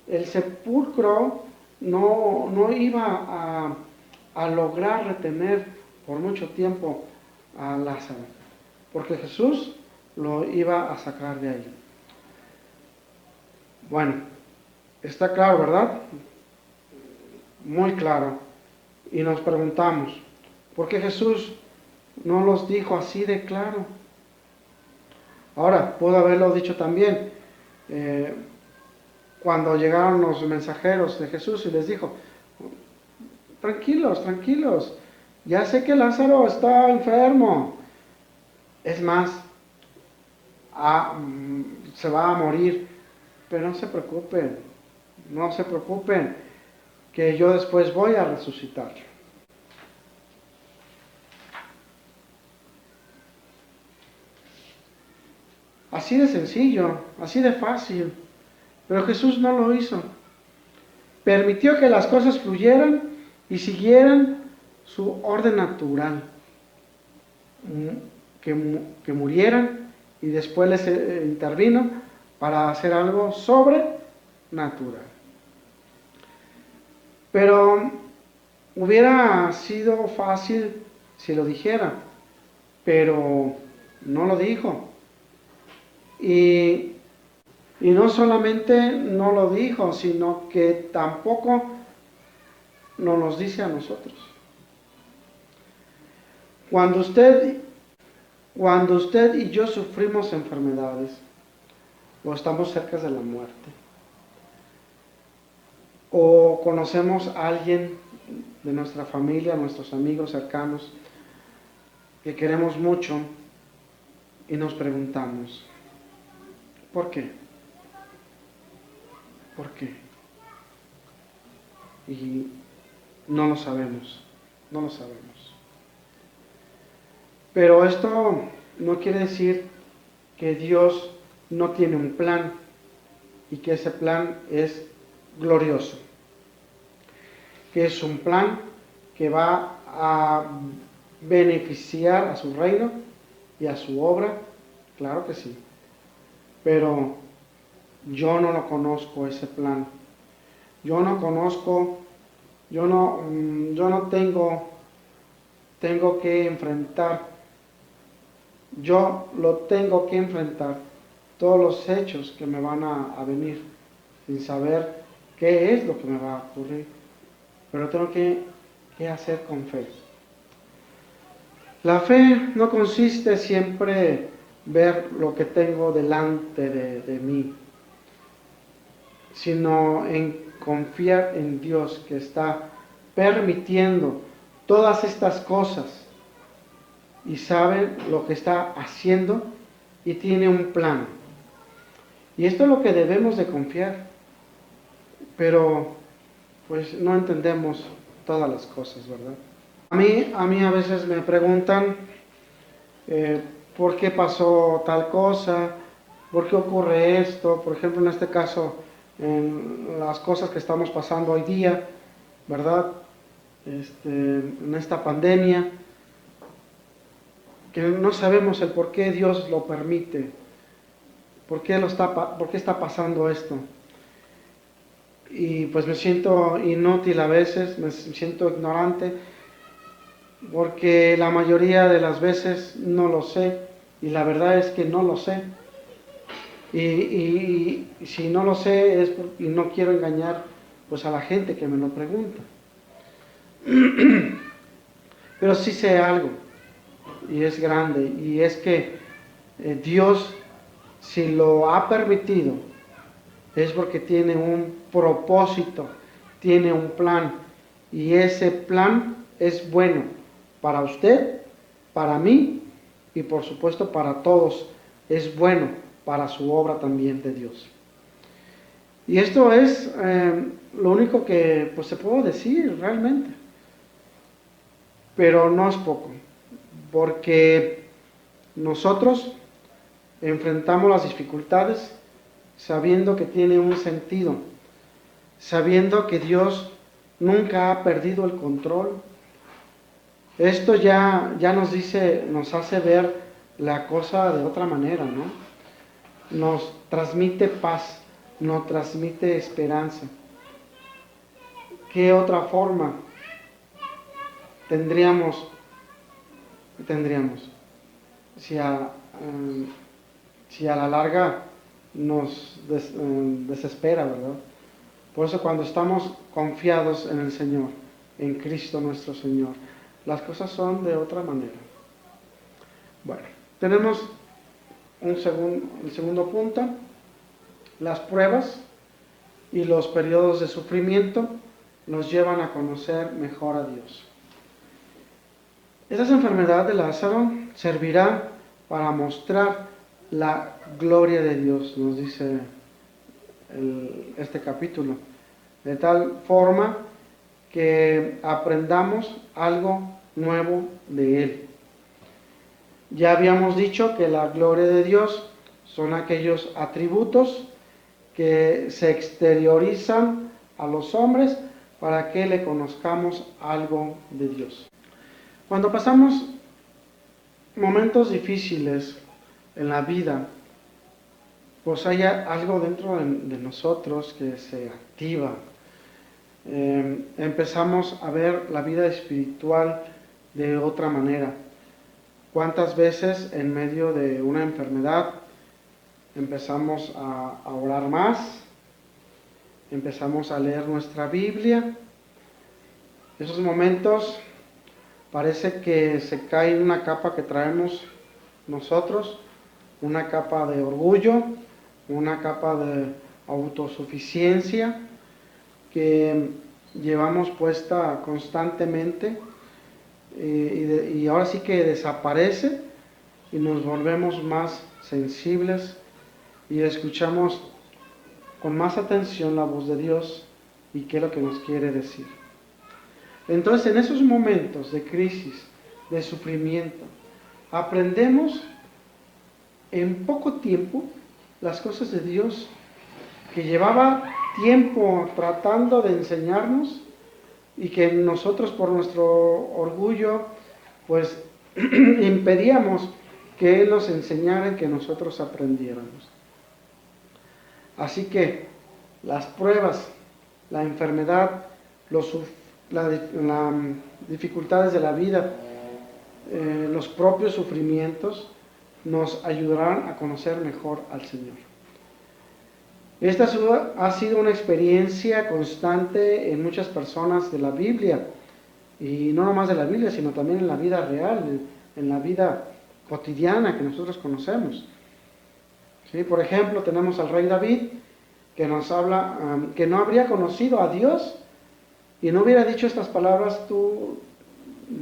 S2: El sepulcro no iba a lograr retener por mucho tiempo a Lázaro, porque Jesús lo iba a sacar de ahí. Bueno, está claro, ¿verdad? Muy claro. Y nos preguntamos, ¿por qué Jesús no los dijo así de claro? Ahora, pudo haberlo dicho también cuando llegaron los mensajeros de Jesús y les dijo, tranquilos, tranquilos, ya sé que Lázaro está enfermo, es más, se va a morir, pero no se preocupen, no se preocupen, que yo después voy a resucitar. Así de sencillo, así de fácil, pero Jesús no lo hizo. Permitió que las cosas fluyeran y siguieran su orden natural, que murieran, y después les intervino para hacer algo sobrenatural. Pero hubiera sido fácil si lo dijera, pero no lo dijo. Y no solamente no lo dijo, sino que tampoco nos los dice a nosotros. Cuando usted y yo sufrimos enfermedades o estamos cerca de la muerte, o conocemos a alguien de nuestra familia, nuestros amigos cercanos, que queremos mucho, y nos preguntamos, ¿por qué? ¿Por qué? Y no lo sabemos, no lo sabemos. Pero esto no quiere decir que Dios no tiene un plan y que ese plan es glorioso, que es un plan que va a beneficiar a su reino y a su obra, claro que sí, pero yo no lo conozco ese plan, yo no tengo que enfrentar, yo lo tengo que enfrentar todos los hechos que me van a venir sin saber qué es lo que me va a ocurrir, pero tengo que hacer con fe. La fe no consiste siempre ver lo que tengo delante de mí, sino en confiar en Dios que está permitiendo todas estas cosas y sabe lo que está haciendo y tiene un plan. Y esto es lo que debemos de confiar, pero pues no entendemos todas las cosas, ¿verdad? A mí a veces me preguntan ¿por qué pasó tal cosa? ¿Por qué ocurre esto? Por ejemplo, en este caso, en las cosas que estamos pasando hoy día, ¿verdad? En esta pandemia, que no sabemos el por qué Dios lo permite, por qué está pasando esto. Y pues me siento inútil a veces, me siento ignorante, porque la mayoría de las veces no lo sé, y la verdad es que no lo sé. Y si no lo sé y no quiero engañar pues a la gente que me lo pregunta. Pero sí sé algo, y es grande, y es que Dios, si lo ha permitido, es porque tiene un propósito, tiene un plan, y ese plan es bueno para usted, para mí, y por supuesto para todos, es bueno para su obra también de Dios. Y esto es lo único que pues, se puede decir realmente. Pero no es poco, porque nosotros enfrentamos las dificultades sabiendo que tiene un sentido, sabiendo que Dios nunca ha perdido el control. Esto ya nos hace ver la cosa de otra manera, ¿no? Nos transmite paz, nos transmite esperanza. ¿Qué otra forma tendríamos si a la larga nos desespera, ¿verdad? Por eso cuando estamos confiados en el Señor, en Cristo nuestro Señor, las cosas son de otra manera. Bueno, tenemos el segundo punto, las pruebas y los periodos de sufrimiento nos llevan a conocer mejor a Dios. Esta enfermedad de Lázaro servirá para mostrar la gloria de Dios, nos dice este capítulo, de tal forma que aprendamos algo nuevo de Él. Ya habíamos dicho que la gloria de Dios son aquellos atributos que se exteriorizan a los hombres para que le conozcamos algo de Dios. Cuando pasamos momentos difíciles en la vida, pues hay algo dentro de nosotros que se activa. Empezamos a ver la vida espiritual de otra manera. ¿Cuántas veces en medio de una enfermedad empezamos a orar más? Empezamos a leer nuestra Biblia. Esos momentos parece que se cae en una capa que traemos nosotros, una capa de orgullo, una capa de autosuficiencia que llevamos puesta constantemente y ahora sí que desaparece y nos volvemos más sensibles y escuchamos con más atención la voz de Dios y qué es lo que nos quiere decir. Entonces, en esos momentos de crisis, de sufrimiento, aprendemos en poco tiempo las cosas de Dios que llevaba tiempo tratando de enseñarnos y que nosotros por nuestro orgullo pues impedíamos que Él nos enseñara y que nosotros aprendiéramos. Así que las pruebas, la enfermedad, las dificultades de la vida, los propios sufrimientos nos ayudarán a conocer mejor al Señor. Esta ha sido una experiencia constante en muchas personas de la Biblia, y no nomás de la Biblia, sino también en la vida real, en la vida cotidiana que nosotros conocemos. ¿Sí? Por ejemplo, tenemos al rey David, que nos habla que no habría conocido a Dios y no hubiera dicho estas palabras: tú,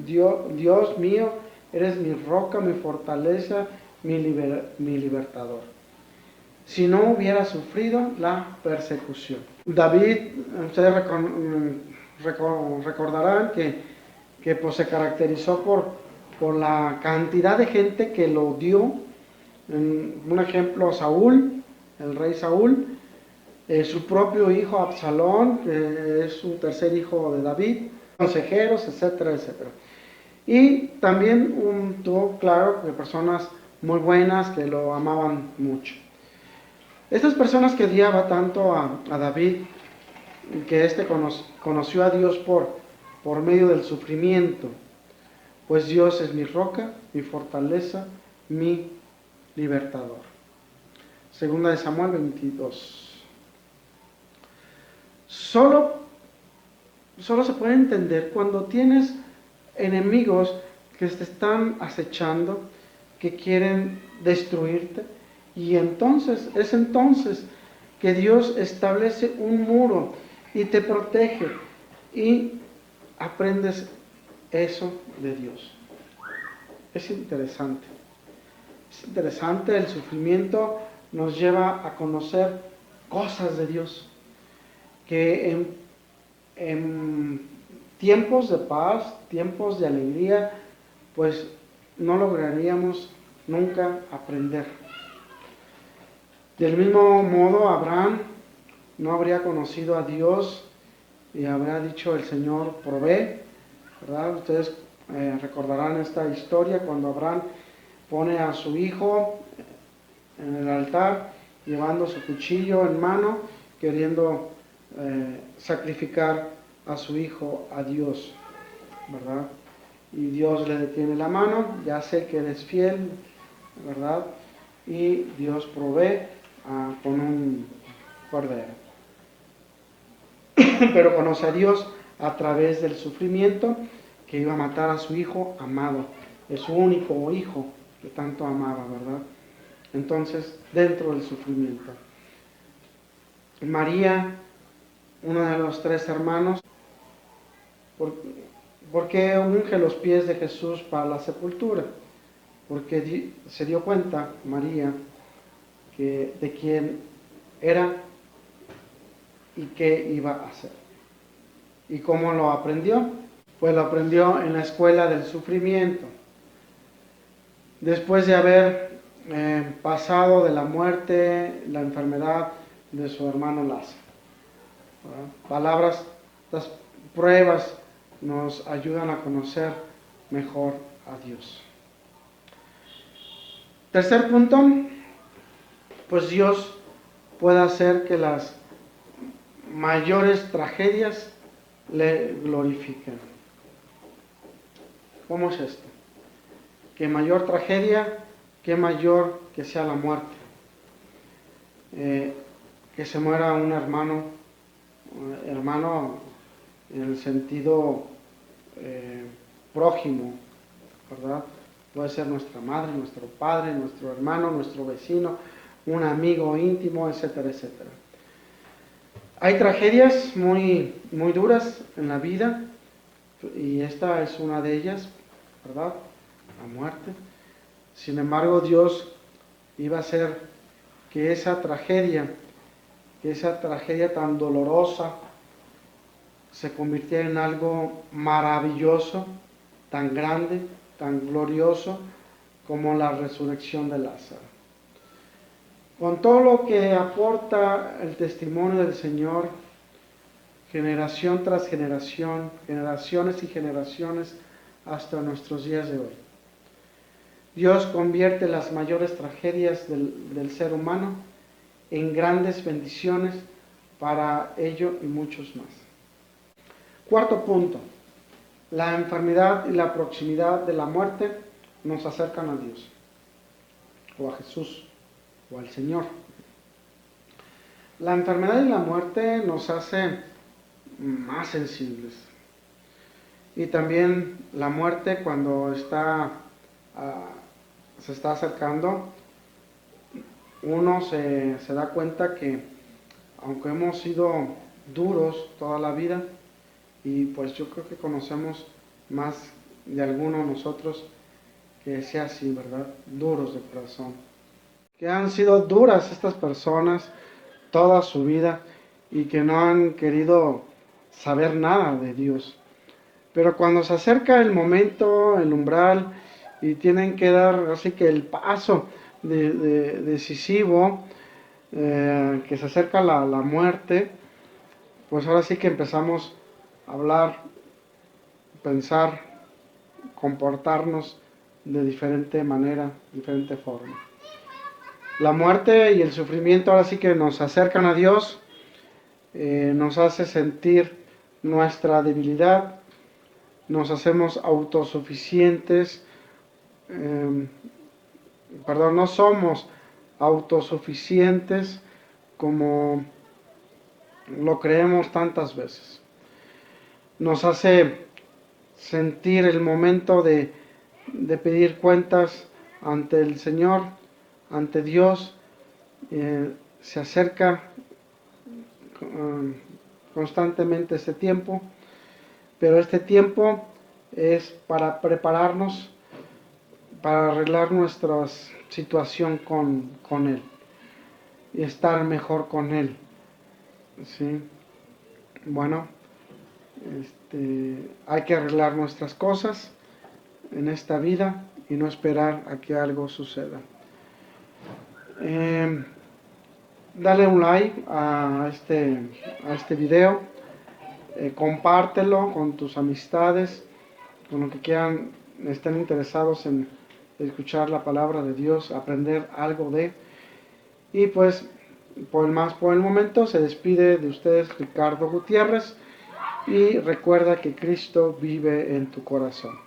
S2: Dios mío, eres mi roca, mi fortaleza, mi libertador, si no hubiera sufrido la persecución. David, ustedes recordarán que pues se caracterizó por la cantidad de gente que lo odió. Un ejemplo, Saúl, el rey Saúl, su propio hijo Absalón, que es su tercer hijo de David, consejeros, etcétera, etcétera. Y también tuvo, claro, de personas muy buenas que lo amaban mucho. Estas personas que odiaba tanto a David, que conoció a Dios por medio del sufrimiento, pues Dios es mi roca, mi fortaleza, mi libertador. Segunda de Samuel 22. Solo se puede entender cuando tienes enemigos que te están acechando, que quieren destruirte, y es entonces que Dios establece un muro y te protege, y aprendes eso de Dios. Es interesante. El sufrimiento nos lleva a conocer cosas de Dios que en tiempos de paz, tiempos de alegría, pues no lograríamos nunca aprender. Del mismo modo, Abraham no habría conocido a Dios y habría dicho: el Señor provee, ¿verdad? Ustedes recordarán esta historia cuando Abraham pone a su hijo en el altar, llevando su cuchillo en mano, queriendo sacrificar a su hijo a Dios, ¿verdad? Y Dios le detiene la mano: ya sé que eres fiel, ¿verdad? Y Dios provee con un cordero. Pero conoce a Dios a través del sufrimiento, que iba a matar a su hijo amado, de su único hijo que tanto amaba, ¿verdad? Entonces, dentro del sufrimiento. María, uno de los tres hermanos, ¿por qué unge los pies de Jesús para la sepultura? Porque se dio cuenta María de quién era y qué iba a hacer. ¿Y cómo lo aprendió? Pues lo aprendió en la escuela del sufrimiento. Después de haber pasado de la muerte, la enfermedad de su hermano Lázaro. Palabras, las pruebas nos ayudan a conocer mejor a Dios. Tercer punto, pues Dios puede hacer que las mayores tragedias le glorifiquen. ¿Cómo es esto? Que mayor tragedia, que mayor que sea la muerte. Que se muera un hermano en el sentido prójimo, ¿verdad? Puede ser nuestra madre, nuestro padre, nuestro hermano, nuestro vecino, un amigo íntimo, etcétera, etcétera. Hay tragedias muy, muy duras en la vida, y esta es una de ellas, ¿verdad? La muerte. Sin embargo, Dios iba a hacer que esa tragedia tan dolorosa, se convirtiera en algo maravilloso, tan grande, tan glorioso, como la resurrección de Lázaro. Con todo lo que aporta el testimonio del Señor, generación tras generación, generaciones y generaciones, hasta nuestros días de hoy. Dios convierte las mayores tragedias del ser humano en grandes bendiciones para ello y muchos más. Cuarto punto, la enfermedad y la proximidad de la muerte nos acercan a Dios, o a Jesús, o al Señor. La enfermedad y la muerte nos hace más sensibles. Y también la muerte, cuando se está acercando, uno se da cuenta que, aunque hemos sido duros toda la vida, y pues yo creo que conocemos más de alguno de nosotros que sea así, ¿verdad? Duros de corazón. Que han sido duras estas personas toda su vida y que no han querido saber nada de Dios. Pero cuando se acerca el momento, el umbral, y tienen que dar así que el paso decisivo, que se acerca la muerte, pues ahora sí que empezamos a hablar, pensar, comportarnos de diferente manera, diferente forma. La muerte y el sufrimiento ahora sí que nos acercan a Dios, nos hace sentir nuestra debilidad, nos hacemos autosuficientes, no somos autosuficientes como lo creemos tantas veces. Nos hace sentir el momento de pedir cuentas ante el Señor, ante Dios. Se acerca constantemente este tiempo, pero este tiempo es para prepararnos, para arreglar nuestra situación con Él y estar mejor con Él. ¿Sí? Bueno, hay que arreglar nuestras cosas en esta vida y no esperar a que algo suceda. dale un like a este video, compártelo con tus amistades, con los que quieran, estén interesados en escuchar la palabra de Dios, aprender algo de. Y pues, por el momento, se despide de ustedes Ricardo Gutiérrez, y recuerda que Cristo vive en tu corazón.